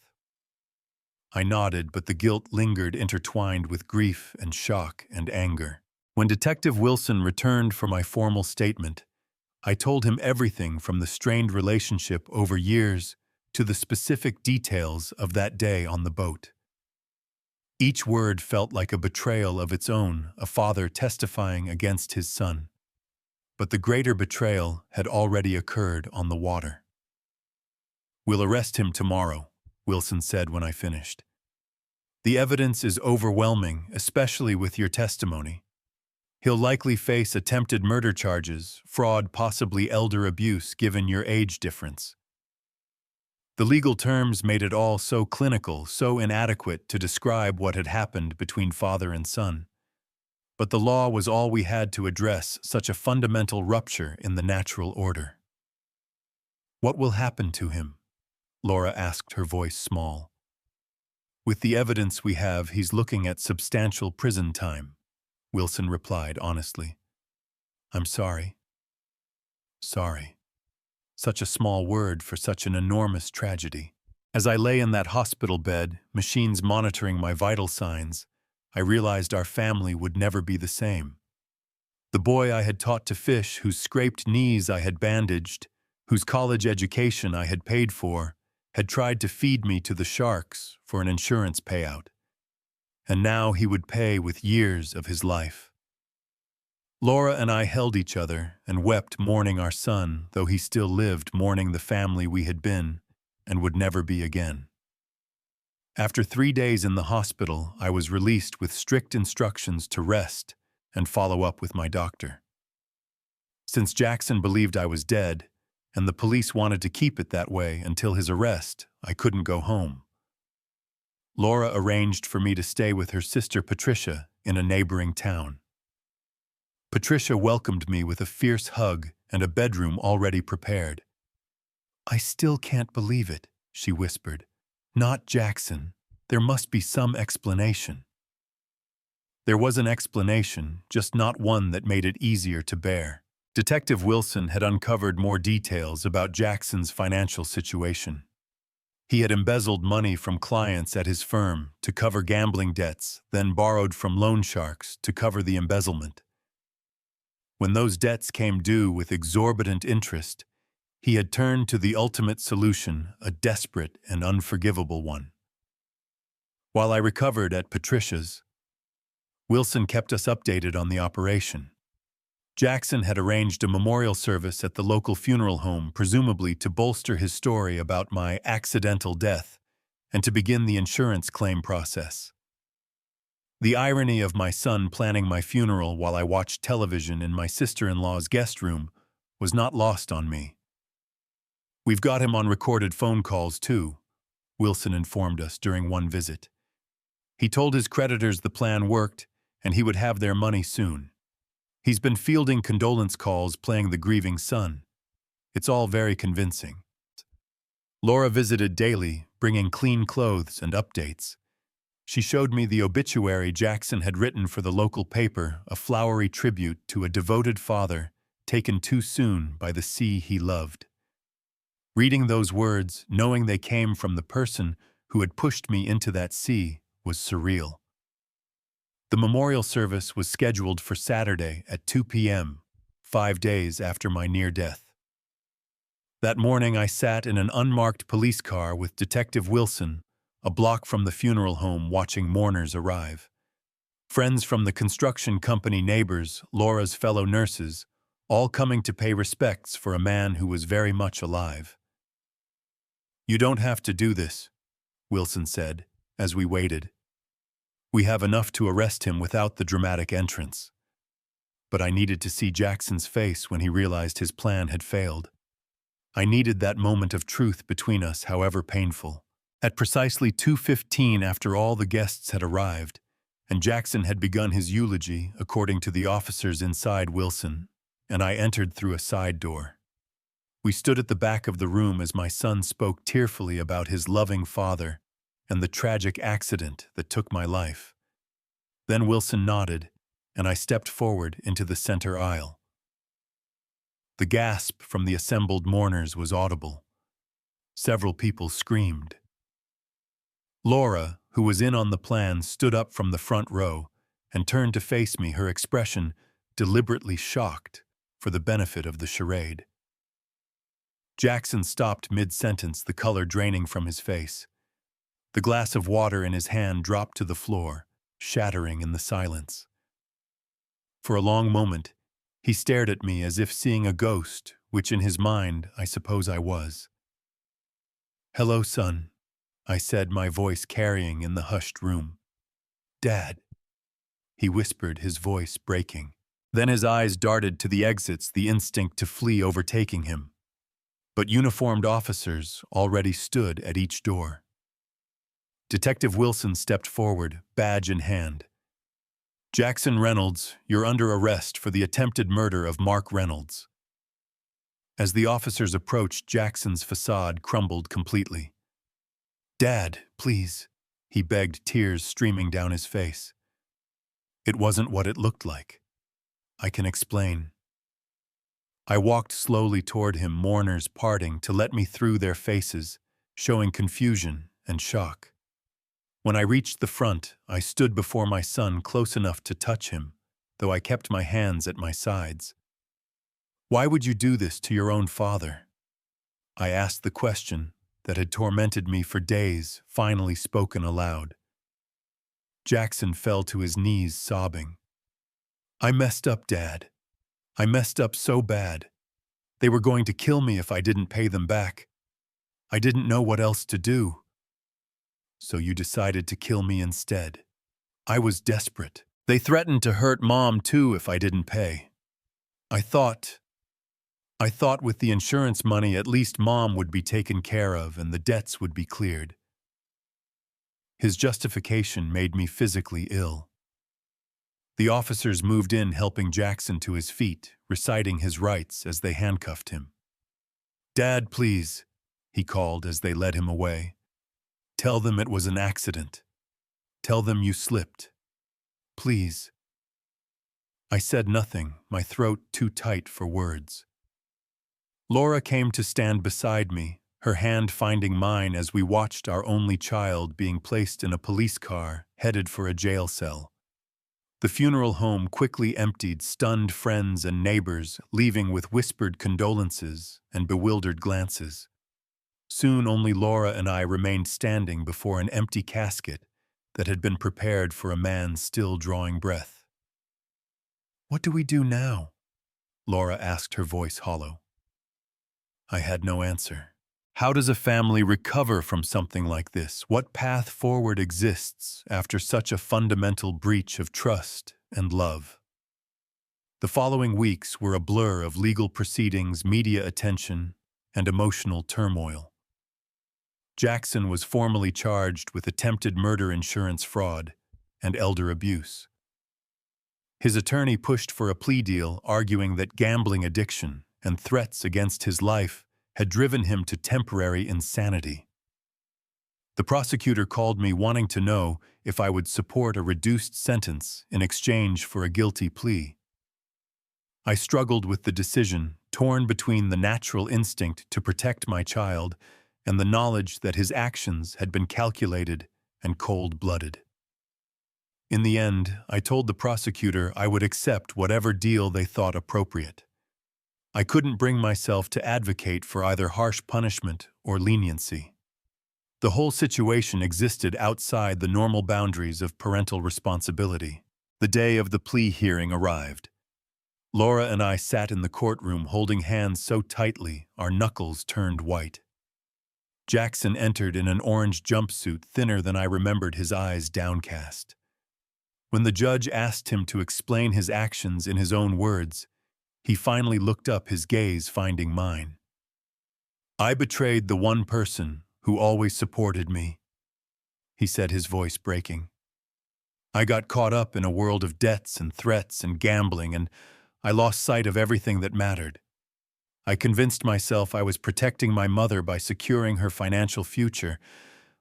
I nodded, but the guilt lingered, intertwined with grief and shock and anger. When Detective Wilson returned for my formal statement, I told him everything from the strained relationship over years to the specific details of that day on the boat. Each word felt like a betrayal of its own, a father testifying against his son. But the greater betrayal had already occurred on the water. "We'll arrest him tomorrow," Wilson said when I finished. "The evidence is overwhelming, especially with your testimony. He'll likely face attempted murder charges, fraud, possibly elder abuse, given your age difference." The legal terms made it all so clinical, so inadequate to describe what had happened between father and son. But the law was all we had to address such a fundamental rupture in the natural order. "What will happen to him?" Laura asked, her voice small. "With the evidence we have, he's looking at substantial prison time," Wilson replied honestly. "I'm sorry." Sorry. Such a small word for such an enormous tragedy. As I lay in that hospital bed, machines monitoring my vital signs, I realized our family would never be the same. The boy I had taught to fish, whose scraped knees I had bandaged, whose college education I had paid for, had tried to feed me to the sharks for an insurance payout. And now he would pay with years of his life. Laura and I held each other and wept, mourning our son, though he still lived, mourning the family we had been and would never be again. After 3 days in the hospital, I was released with strict instructions to rest and follow up with my doctor. Since Jackson believed I was dead, and the police wanted to keep it that way until his arrest, I couldn't go home. Laura arranged for me to stay with her sister Patricia in a neighboring town. Patricia welcomed me with a fierce hug and a bedroom already prepared. "I still can't believe it," she whispered. "Not Jackson. There must be some explanation." There was an explanation, just not one that made it easier to bear. Detective Wilson had uncovered more details about Jackson's financial situation. He had embezzled money from clients at his firm to cover gambling debts, then borrowed from loan sharks to cover the embezzlement. When those debts came due with exorbitant interest, he had turned to the ultimate solution, a desperate and unforgivable one. While I recovered at Patricia's, Wilson kept us updated on the operation. Jackson had arranged a memorial service at the local funeral home, presumably to bolster his story about my accidental death and to begin the insurance claim process. The irony of my son planning my funeral while I watched television in my sister-in-law's guest room was not lost on me. "We've got him on recorded phone calls, too," Wilson informed us during one visit. He told his creditors the plan worked and he would have their money soon. He's been fielding condolence calls playing the grieving son. It's all very convincing. Laura visited daily, bringing clean clothes and updates. She showed me the obituary Jackson had written for the local paper, a flowery tribute to a devoted father taken too soon by the sea he loved. Reading those words, knowing they came from the person who had pushed me into that sea, was surreal. The memorial service was scheduled for Saturday at 2 p.m., 5 days after my near death. That morning I sat in an unmarked police car with Detective Wilson, a block from the funeral home, watching mourners arrive. Friends from the construction company, neighbors, Laura's fellow nurses, all coming to pay respects for a man who was very much alive. "You don't have to do this," Wilson said, as we waited. "We have enough to arrest him without the dramatic entrance." But I needed to see Jackson's face when he realized his plan had failed. I needed that moment of truth between us, however painful. At precisely 2:15, after all the guests had arrived, and Jackson had begun his eulogy, according to the officers inside Wilson, and I entered through a side door. We stood at the back of the room as my son spoke tearfully about his loving father and the tragic accident that took my life. Then Wilson nodded, and I stepped forward into the center aisle. The gasp from the assembled mourners was audible. Several people screamed. Laura, who was in on the plan, stood up from the front row and turned to face me, her expression deliberately shocked for the benefit of the charade. Jackson stopped mid-sentence, the color draining from his face. The glass of water in his hand dropped to the floor, shattering in the silence. For a long moment, he stared at me as if seeing a ghost, which in his mind I suppose I was. "Hello, son," I said, my voice carrying in the hushed room. "Dad," he whispered, his voice breaking. Then his eyes darted to the exits, the instinct to flee overtaking him. But uniformed officers already stood at each door. Detective Wilson stepped forward, badge in hand. "Jackson Reynolds, you're under arrest for the attempted murder of Mark Reynolds." As the officers approached, Jackson's facade crumbled completely. "Dad, please," he begged, tears streaming down his face. "It wasn't what it looked like. I can explain." I walked slowly toward him, mourners parting to let me through their faces, showing confusion and shock. When I reached the front, I stood before my son, close enough to touch him, though I kept my hands at my sides. "Why would you do this to your own father?" I asked, the question that had tormented me for days, finally spoken aloud. Jackson fell to his knees, sobbing. I messed up, Dad. I messed up so bad. They were going to kill me if I didn't pay them back. I didn't know what else to do. So you decided to kill me instead. I was desperate. They threatened to hurt Mom too if I didn't pay. I thought with the insurance money at least Mom would be taken care of and the debts would be cleared. His justification made me physically ill. The officers moved in helping Jackson to his feet, reciting his rights as they handcuffed him. "Dad, please," he called as they led him away. "Tell them it was an accident. Tell them you slipped. Please." I said nothing, my throat too tight for words. Laura came to stand beside me, her hand finding mine as we watched our only child being placed in a police car headed for a jail cell. The funeral home quickly emptied stunned friends and neighbors, leaving with whispered condolences and bewildered glances. Soon only Laura and I remained standing before an empty casket that had been prepared for a man still drawing breath. "What do we do now?" Laura asked, her voice hollow. I had no answer. How does a family recover from something like this? What path forward exists after such a fundamental breach of trust and love? The following weeks were a blur of legal proceedings, media attention, and emotional turmoil. Jackson was formally charged with attempted murder insurance fraud and elder abuse. His attorney pushed for a plea deal, arguing that gambling addiction and threats against his life had driven him to temporary insanity. The prosecutor called me wanting to know if I would support a reduced sentence in exchange for a guilty plea. I struggled with the decision, torn between the natural instinct to protect my child and the knowledge that his actions had been calculated and cold-blooded. In the end, I told the prosecutor I would accept whatever deal they thought appropriate. I couldn't bring myself to advocate for either harsh punishment or leniency. The whole situation existed outside the normal boundaries of parental responsibility. The day of the plea hearing arrived. Laura and I sat in the courtroom holding hands so tightly our knuckles turned white. Jackson entered in an orange jumpsuit thinner than I remembered, his eyes downcast. When the judge asked him to explain his actions in his own words, he finally looked up, his gaze finding mine. "I betrayed the one person who always supported me," he said, his voice breaking. "I got caught up in a world of debts and threats and gambling, and I lost sight of everything that mattered. I convinced myself I was protecting my mother by securing her financial future,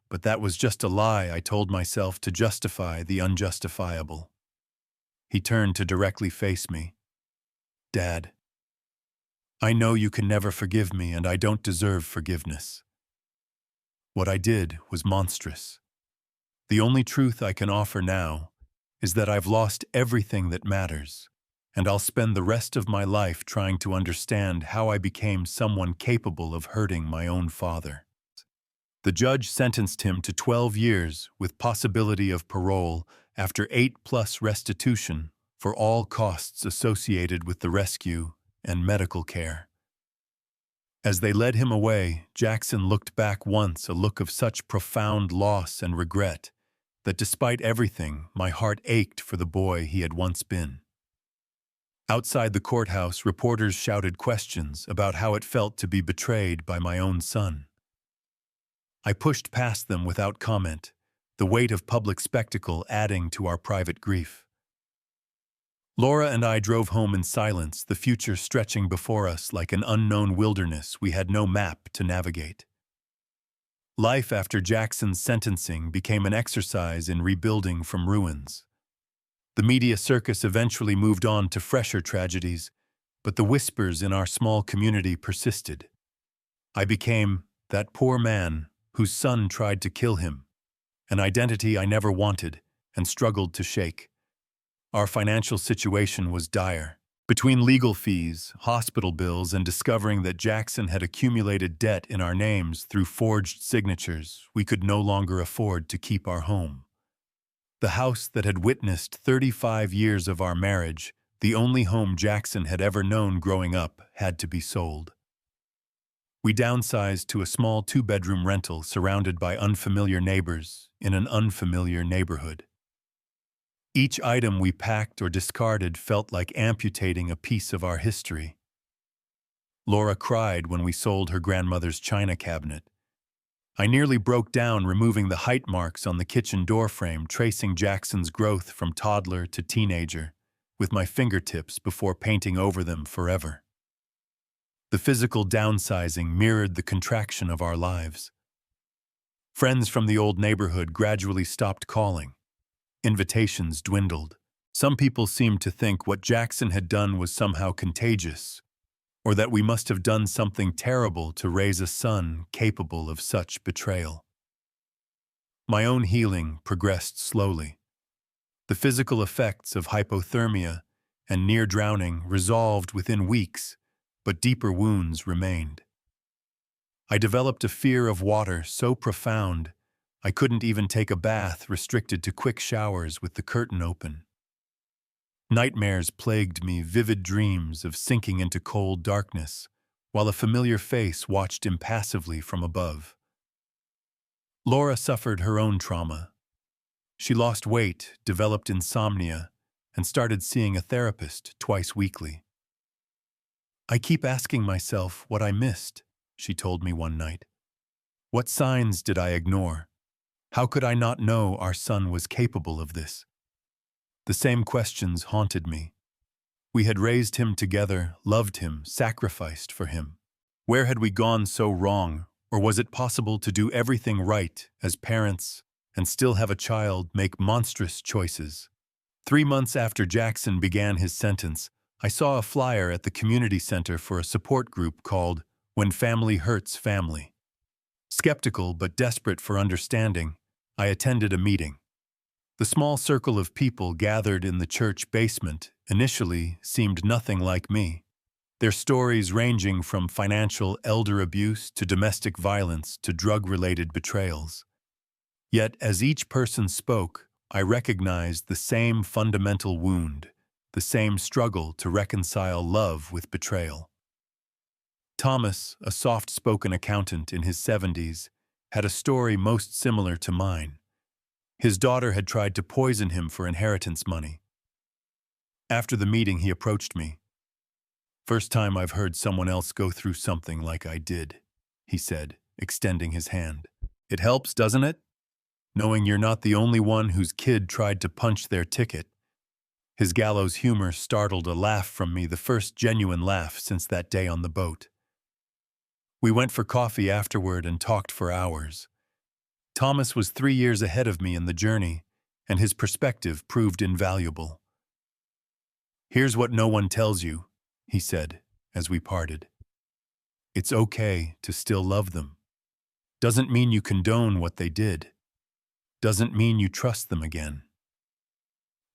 but that was just a lie I told myself to justify the unjustifiable." He turned to directly face me. "Dad, I know you can never forgive me, and I don't deserve forgiveness. What I did was monstrous. The only truth I can offer now is that I've lost everything that matters, and I'll spend the rest of my life trying to understand how I became someone capable of hurting my own father." The judge sentenced him to 12 years with possibility of parole after 8+ restitution for all costs associated with the rescue and medical care. As they led him away, Jackson looked back once, a look of such profound loss and regret that despite everything, my heart ached for the boy he had once been. Outside the courthouse, reporters shouted questions about how it felt to be betrayed by my own son. I pushed past them without comment, the weight of public spectacle adding to our private grief. Laura and I drove home in silence, the future stretching before us like an unknown wilderness we had no map to navigate. Life after Jackson's sentencing became an exercise in rebuilding from ruins. The media circus eventually moved on to fresher tragedies, but the whispers in our small community persisted. I became that poor man whose son tried to kill him, an identity I never wanted and struggled to shake. Our financial situation was dire. Between legal fees, hospital bills, and discovering that Jackson had accumulated debt in our names through forged signatures, we could no longer afford to keep our home. The house that had witnessed 35 years of our marriage the only home Jackson had ever known growing up, had to be sold. We downsized to a small two-bedroom rental surrounded by unfamiliar neighbors in an unfamiliar neighborhood. Each item we packed or discarded felt like amputating a piece of our history. Laura cried when we sold her grandmother's china cabinet. I nearly broke down removing the height marks on the kitchen doorframe, tracing Jackson's growth from toddler to teenager, with my fingertips before painting over them forever. The physical downsizing mirrored the contraction of our lives. Friends from the old neighborhood gradually stopped calling. Invitations dwindled. Some people seemed to think what Jackson had done was somehow contagious, or that we must have done something terrible to raise a son capable of such betrayal. My own healing progressed slowly. The physical effects of hypothermia and near drowning resolved within weeks, but deeper wounds remained. I developed a fear of water so profound I couldn't even take a bath, restricted to quick showers with the curtain open. Nightmares plagued me, vivid dreams of sinking into cold darkness, while a familiar face watched impassively from above. Laura suffered her own trauma. She lost weight, developed insomnia, and started seeing a therapist twice weekly. "I keep asking myself what I missed," she told me one night. "What signs did I ignore? How could I not know our son was capable of this?" The same questions haunted me. We had raised him together, loved him, sacrificed for him. Where had we gone so wrong, or was it possible to do everything right as parents and still have a child make monstrous choices? 3 months after Jackson began his sentence, I saw a flyer at the community center for a support group called When Family Hurts Family. Skeptical but desperate for understanding, I attended a meeting. The small circle of people gathered in the church basement initially seemed nothing like me, their stories ranging from financial elder abuse to domestic violence to drug-related betrayals. Yet, as each person spoke, I recognized the same fundamental wound, the same struggle to reconcile love with betrayal. Thomas, a soft-spoken accountant in his 70s, had a story most similar to mine. His daughter had tried to poison him for inheritance money. After the meeting, he approached me. "First time I've heard someone else go through something like I did," he said, extending his hand. "It helps, doesn't it? Knowing you're not the only one whose kid tried to punch their ticket." His gallows humor startled a laugh from me, the first genuine laugh since that day on the boat. We went for coffee afterward and talked for hours. Thomas was 3 years ahead of me in the journey, and his perspective proved invaluable. "Here's what no one tells you," he said as we parted. "It's okay to still love them. Doesn't mean you condone what they did. Doesn't mean you trust them again.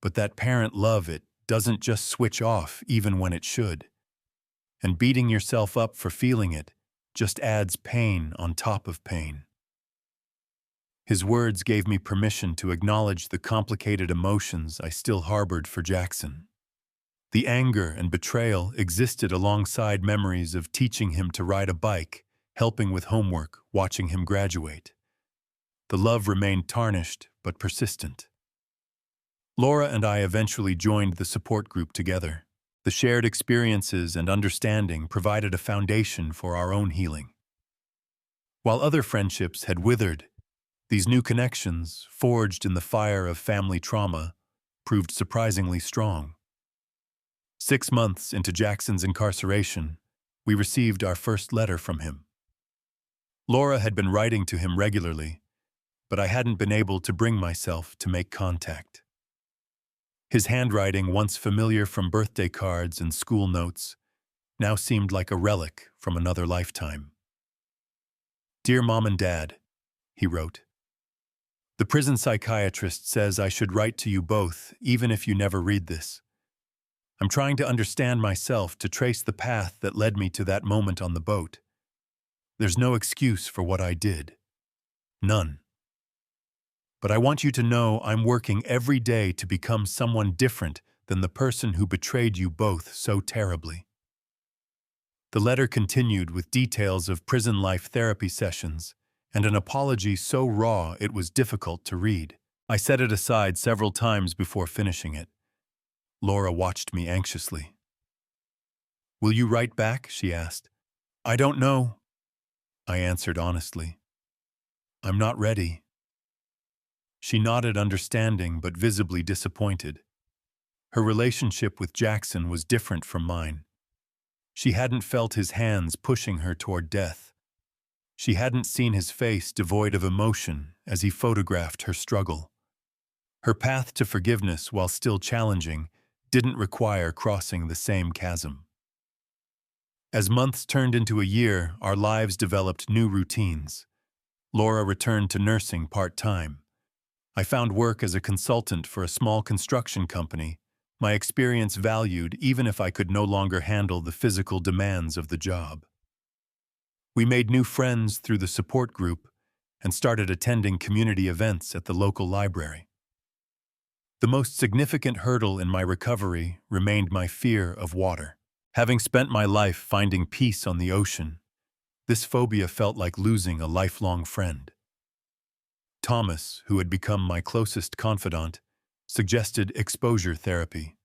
But that parent love, it doesn't just switch off even when it should. And beating yourself up for feeling it just adds pain on top of pain." His words gave me permission to acknowledge the complicated emotions I still harbored for Jackson. The anger and betrayal existed alongside memories of teaching him to ride a bike, helping with homework, watching him graduate. The love remained tarnished but persistent. Laura and I eventually joined the support group together. The shared experiences and understanding provided a foundation for our own healing. While other friendships had withered, these new connections, forged in the fire of family trauma, proved surprisingly strong. 6 months into Jackson's incarceration, we received our first letter from him. Laura had been writing to him regularly, but I hadn't been able to bring myself to make contact. His handwriting, once familiar from birthday cards and school notes, now seemed like a relic from another lifetime. "Dear Mom and Dad," he wrote, "the prison psychiatrist says I should write to you both, even if you never read this. I'm trying to understand myself, to trace the path that led me to that moment on the boat. There's no excuse for what I did. None. But I want you to know I'm working every day to become someone different than the person who betrayed you both so terribly." The letter continued with details of prison life therapy sessions and an apology so raw it was difficult to read. I set it aside several times before finishing it. Laura watched me anxiously. "Will you write back?" she asked. "I don't know," I answered honestly. "I'm not ready." She nodded, understanding but visibly disappointed. Her relationship with Jackson was different from mine. She hadn't felt his hands pushing her toward death. She hadn't seen his face devoid of emotion as he photographed her struggle. Her path to forgiveness, while still challenging, didn't require crossing the same chasm. As months turned into a year, our lives developed new routines. Laura returned to nursing part-time. I found work as a consultant for a small construction company, my experience valued even if I could no longer handle the physical demands of the job. We made new friends through the support group and started attending community events at the local library. The most significant hurdle in my recovery remained my fear of water. Having spent my life finding peace on the ocean, this phobia felt like losing a lifelong friend. Thomas, who had become my closest confidant, suggested exposure therapy.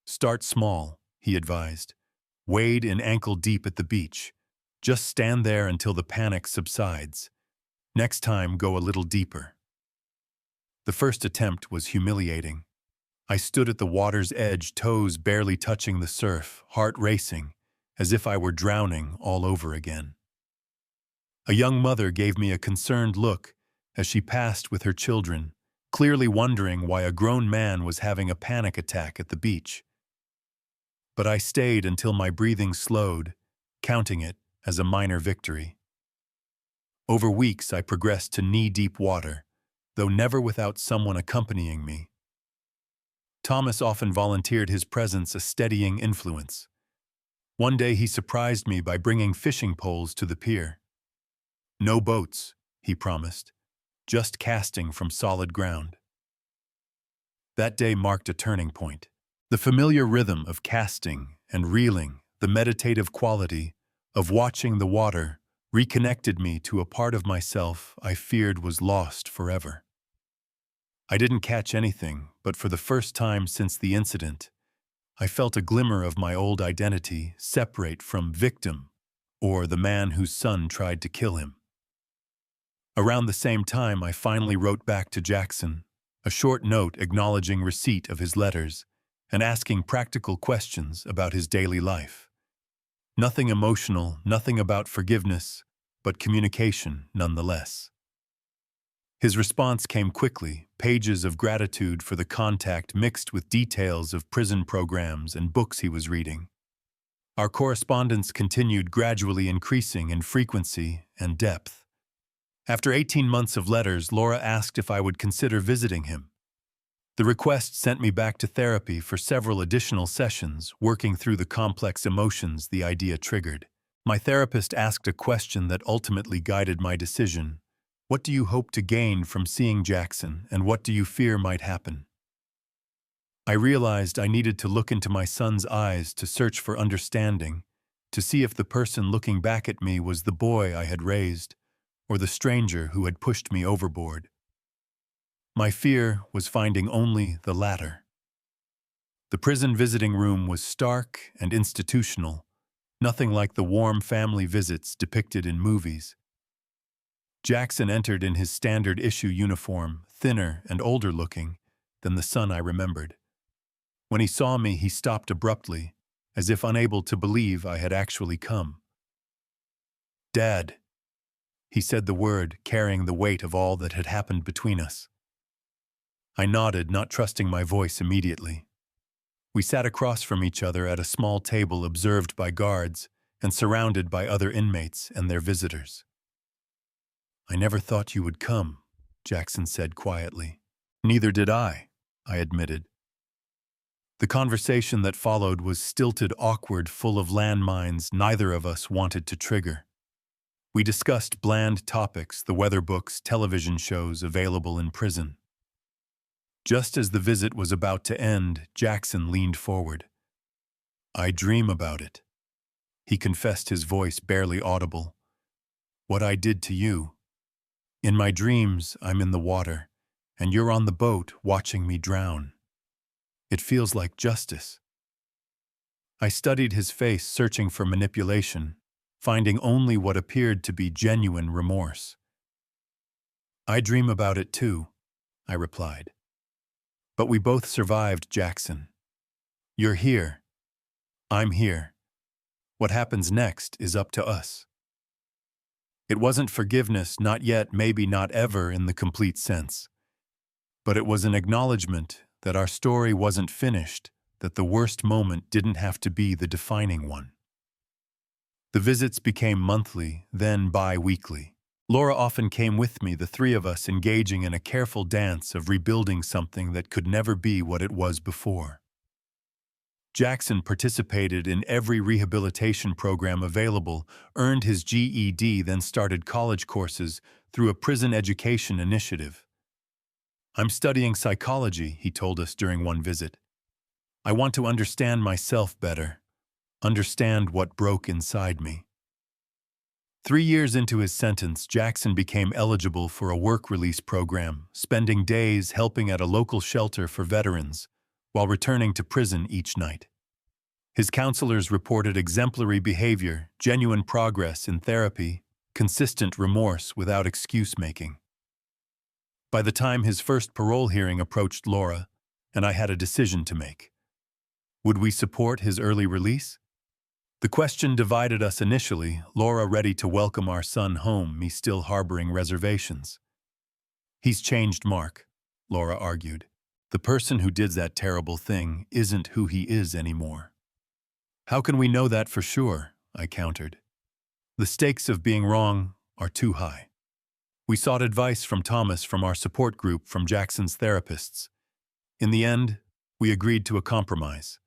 "Start small," he advised. "Wade in ankle-deep at the beach. Just stand there until the panic subsides. Next time, go a little deeper." The first attempt was humiliating. I stood at the water's edge, toes barely touching the surf, heart racing, as if I were drowning all over again. A young mother gave me a concerned look as she passed with her children, clearly wondering why a grown man was having a panic attack at the beach. But I stayed until my breathing slowed, counting it as a minor victory. Over weeks, I progressed to knee-deep water, though never without someone accompanying me. Thomas often volunteered his presence, a steadying influence. One day he surprised me by bringing fishing poles to the pier. "No boats," he promised, "just casting from solid ground." That day marked a turning point. The familiar rhythm of casting and reeling, the meditative quality of watching the water, reconnected me to a part of myself I feared was lost forever. I didn't catch anything, but for the first time since the incident, I felt a glimmer of my old identity separate from victim, or the man whose son tried to kill him. Around the same time, I finally wrote back to Jackson, a short note acknowledging receipt of his letters and asking practical questions about his daily life. Nothing emotional, nothing about forgiveness, but communication nonetheless. His response came quickly, pages of gratitude for the contact mixed with details of prison programs and books he was reading. Our correspondence continued, gradually increasing in frequency and depth. After 18 months of letters, Laura asked if I would consider visiting him. The request sent me back to therapy for several additional sessions, working through the complex emotions the idea triggered. My therapist asked a question that ultimately guided my decision. What do you hope to gain from seeing Jackson, and what do you fear might happen? I realized I needed to look into my son's eyes to search for understanding, to see if the person looking back at me was the boy I had raised, or the stranger who had pushed me overboard. My fear was finding only the latter. The prison visiting room was stark and institutional, nothing like the warm family visits depicted in movies. Jackson entered in his standard issue uniform, thinner and older looking than the son I remembered. When he saw me, he stopped abruptly, as if unable to believe I had actually come. "Dad," he said the word, carrying the weight of all that had happened between us. I nodded, not trusting my voice immediately. We sat across from each other at a small table observed by guards and surrounded by other inmates and their visitors. "I never thought you would come," Jackson said quietly. "Neither did I admitted. The conversation that followed was stilted, awkward, full of landmines neither of us wanted to trigger. We discussed bland topics, the weather books, television shows available in prison. Just as the visit was about to end, Jackson leaned forward. "I dream about it," he confessed, his voice barely audible. "What I did to you. In my dreams, I'm in the water, and you're on the boat watching me drown. It feels like justice." I studied his face, searching for manipulation, finding only what appeared to be genuine remorse. "I dream about it too," I replied. "But we both survived, Jackson. You're here. I'm here. What happens next is up to us." It wasn't forgiveness, not yet, maybe not ever in the complete sense. But it was an acknowledgement that our story wasn't finished, that the worst moment didn't have to be the defining one. The visits became monthly, then bi-weekly. Laura often came with me, the three of us engaging in a careful dance of rebuilding something that could never be what it was before. Jackson participated in every rehabilitation program available, earned his GED, then started college courses through a prison education initiative. "I'm studying psychology," he told us during one visit. "I want to understand myself better, understand what broke inside me." 3 years into his sentence, Jackson became eligible for a work release program, spending days helping at a local shelter for veterans, while returning to prison each night. His counselors reported exemplary behavior, genuine progress in therapy, consistent remorse without excuse-making. By the time his first parole hearing approached, Laura and I had a decision to make. Would we support his early release? The question divided us initially, Laura ready to welcome our son home, me still harboring reservations. "He's changed, Mark," Laura argued. "The person who did that terrible thing isn't who he is anymore." "How can we know that for sure?" I countered. "The stakes of being wrong are too high." We sought advice from Thomas, from our support group, from Jackson's therapists. In the end, we agreed to a compromise.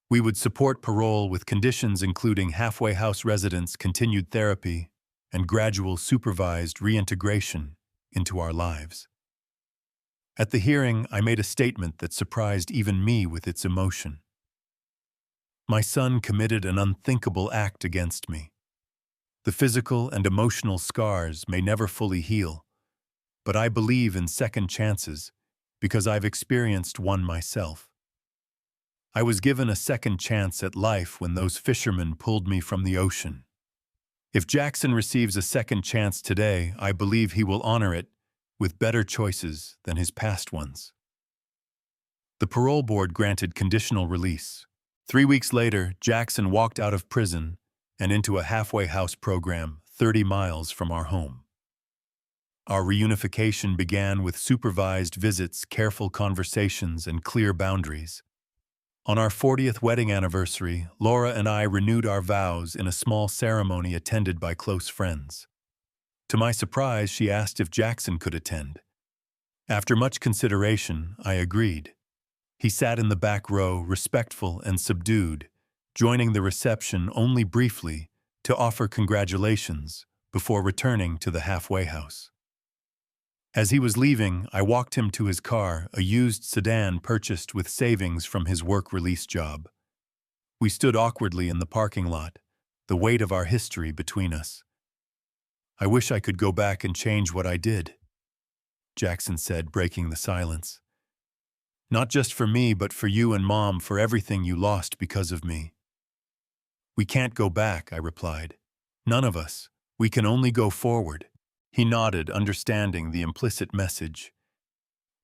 We would support parole with conditions including halfway house residence, continued therapy, and gradual supervised reintegration into our lives. At the hearing, I made a statement that surprised even me with its emotion. My son committed an unthinkable act against me. The physical and emotional scars may never fully heal, but I believe in second chances because I've experienced one myself. I was given a second chance at life when those fishermen pulled me from the ocean. If Jackson receives a second chance today, I believe he will honor it with better choices than his past ones. The parole board granted conditional release. 3 weeks later, Jackson walked out of prison and into a halfway house program 30 miles from our home. Our reunification began with supervised visits, careful conversations, and clear boundaries. On our 40th wedding anniversary, Laura and I renewed our vows in a small ceremony attended by close friends. To my surprise, she asked if Jackson could attend. After much consideration, I agreed. He sat in the back row, respectful and subdued, joining the reception only briefly to offer congratulations before returning to the halfway house. As he was leaving, I walked him to his car, a used sedan purchased with savings from his work release job. We stood awkwardly in the parking lot, the weight of our history between us. "I wish I could go back and change what I did," Jackson said, breaking the silence. "Not just for me, but for you and Mom, for everything you lost because of me." "We can't go back," I replied. "None of us. We can only go forward." He nodded, understanding the implicit message.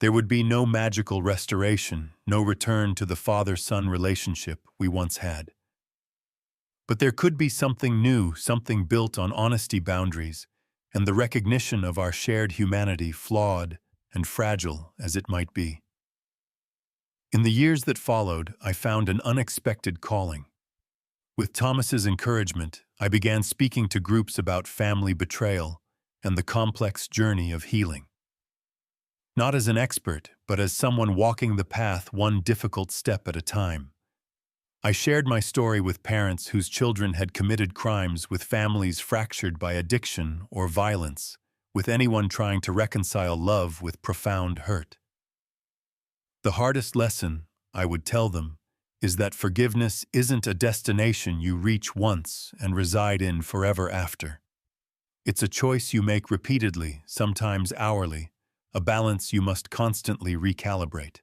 There would be no magical restoration, no return to the father-son relationship we once had. But there could be something new, something built on honesty, boundaries, and the recognition of our shared humanity, flawed and fragile as it might be. In the years that followed, I found an unexpected calling. With Thomas's encouragement, I began speaking to groups about family betrayal and the complex journey of healing. Not as an expert, but as someone walking the path one difficult step at a time. I shared my story with parents whose children had committed crimes, with families fractured by addiction or violence, with anyone trying to reconcile love with profound hurt. The hardest lesson, I would tell them, is that forgiveness isn't a destination you reach once and reside in forever after. It's a choice you make repeatedly, sometimes hourly, a balance you must constantly recalibrate.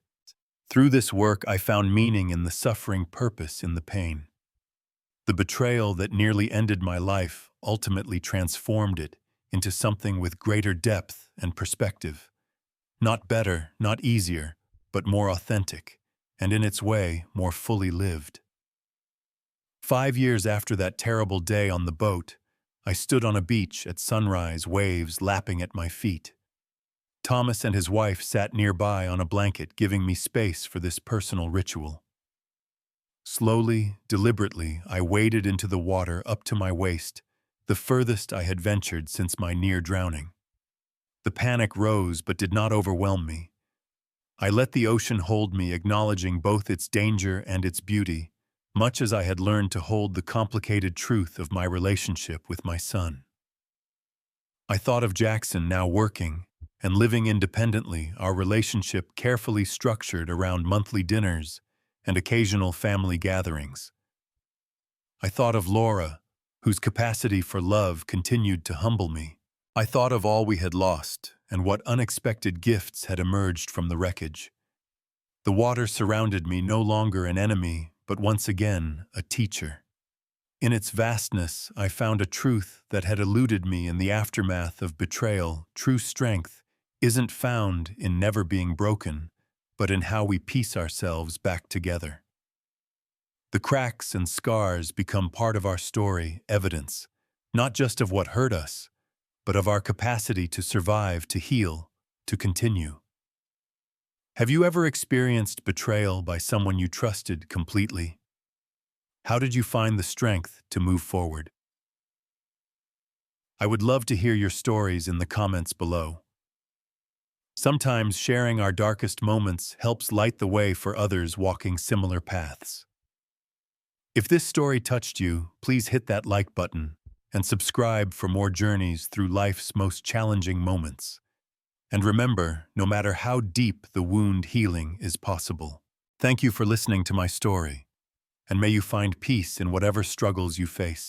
Through this work, I found meaning in the suffering, purpose in the pain. The betrayal that nearly ended my life ultimately transformed it into something with greater depth and perspective. Not better, not easier, but more authentic, and in its way, more fully lived. 5 years after that terrible day on the boat, I stood on a beach at sunrise, waves lapping at my feet. Thomas and his wife sat nearby on a blanket, giving me space for this personal ritual. Slowly, deliberately, I waded into the water up to my waist, the furthest I had ventured since my near drowning. The panic rose but did not overwhelm me. I let the ocean hold me, acknowledging both its danger and its beauty, much as I had learned to hold the complicated truth of my relationship with my son. I thought of Jackson, now working and living independently, our relationship carefully structured around monthly dinners and occasional family gatherings. I thought of Laura, whose capacity for love continued to humble me. I thought of all we had lost and what unexpected gifts had emerged from the wreckage. The water surrounded me, no longer an enemy, but once again a teacher. In its vastness, I found a truth that had eluded me in the aftermath of betrayal. True strength isn't found in never being broken, but in how we piece ourselves back together. The cracks and scars become part of our story, evidence, not just of what hurt us, but of our capacity to survive, to heal, to continue. Have you ever experienced betrayal by someone you trusted completely? How did you find the strength to move forward? I would love to hear your stories in the comments below. Sometimes sharing our darkest moments helps light the way for others walking similar paths. If this story touched you, please hit that like button and subscribe for more journeys through life's most challenging moments. And remember, no matter how deep the wound, healing is possible. Thank you for listening to my story, and may you find peace in whatever struggles you face.